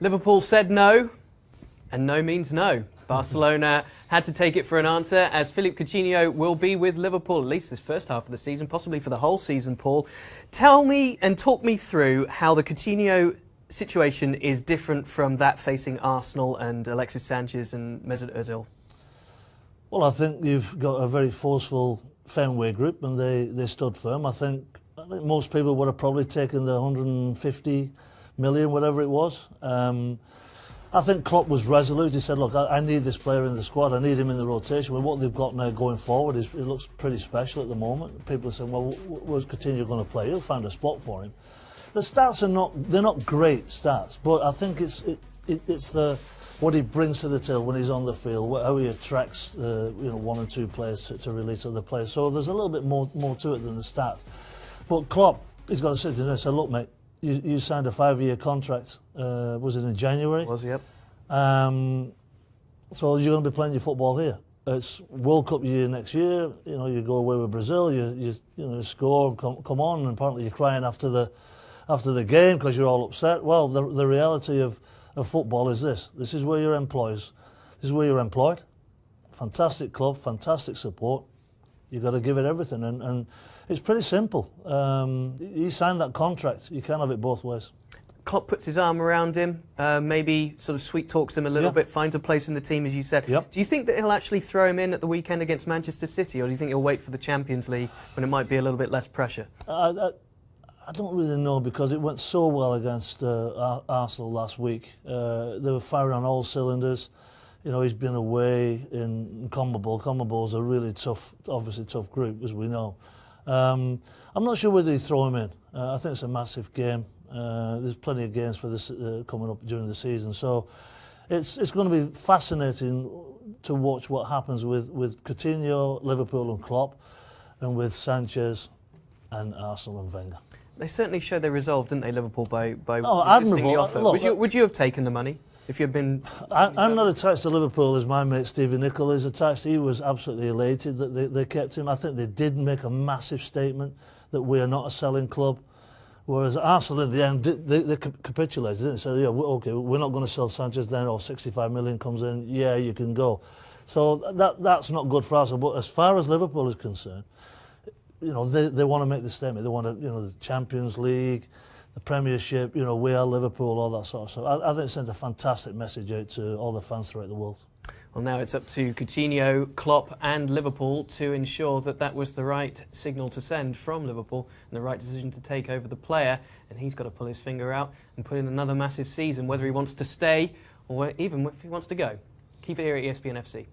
Liverpool said no, and no means no. Barcelona had to take it for an answer, as Philippe Coutinho will be with Liverpool, at least this first half of the season, possibly for the whole season, Paul. Tell me and talk me through how the Coutinho situation is different from that facing Arsenal and Alexis Sanchez and Mesut Ozil. Well, I think you've got a very forceful Fenway group, and they stood firm. I think most people would have probably taken the 150 million, whatever it was. I think Klopp was resolute. He said, look, I need this player in the squad. I need him in the rotation. With what they've got now going forward, it looks pretty special at the moment. People are saying, well, where's Coutinho going to play? He'll find a spot for him. The stats are they're not great stats, but I think it's what he brings to the table when he's on the field, how he attracts one and two players to release other players. So there's a little bit more to it than the stats. But Klopp, he's got to sit down and say, look, mate, you signed a 5-year contract. Was it in January? Was, yep. So you're going to be playing your football here. It's World Cup year next year. You know, you go away with Brazil. You score and come on, and apparently you're crying after the game because you're all upset. Well, the reality of football is this. This is where you're employed. This is where you're employed. Fantastic club, fantastic support. You've got to give it everything, and it's pretty simple. He signed that contract. You can't have it both ways. Klopp puts his arm around him, maybe sort of sweet talks him a little bit, finds a place in the team, as you said. Yep. Do you think that he'll actually throw him in at the weekend against Manchester City, or do you think he'll wait for the Champions League when it might be a little bit less pressure? I don't really know, because it went so well against Arsenal last week. They were firing on all cylinders. You know, he's been away in CONMEBOL. CONMEBOL is a really tough, obviously tough group, as we know. I'm not sure whether he'd throw him in. I think it's a massive game. There's plenty of games for this coming up during the season, so it's going to be fascinating to watch what happens with Coutinho, Liverpool and Klopp, and with Sanchez and Arsenal and Wenger. They certainly showed their resolve, didn't they, Liverpool, by resisting the offer. Look, would you have taken the money if you'd been... I'm not attached to Liverpool as my mate Stevie Nicol is attached. He was absolutely elated that they kept him. I think they did make a massive statement that we are not a selling club. Whereas Arsenal, in the end, they capitulated, didn't they? So, yeah, OK, we're not going to sell Sanchez then, or 65 million comes in, yeah, you can go. So that's not good for Arsenal. But as far as Liverpool is concerned, you know, they want to make the statement. They want to, you know, the Champions League, the Premiership, you know, we are Liverpool, all that sort of stuff. I think it sent a fantastic message out to all the fans throughout the world. Well, now it's up to Coutinho, Klopp and Liverpool to ensure that that was the right signal to send from Liverpool and the right decision to take over the player. And he's got to pull his finger out and put in another massive season, whether he wants to stay or even if he wants to go. Keep it here at ESPN FC.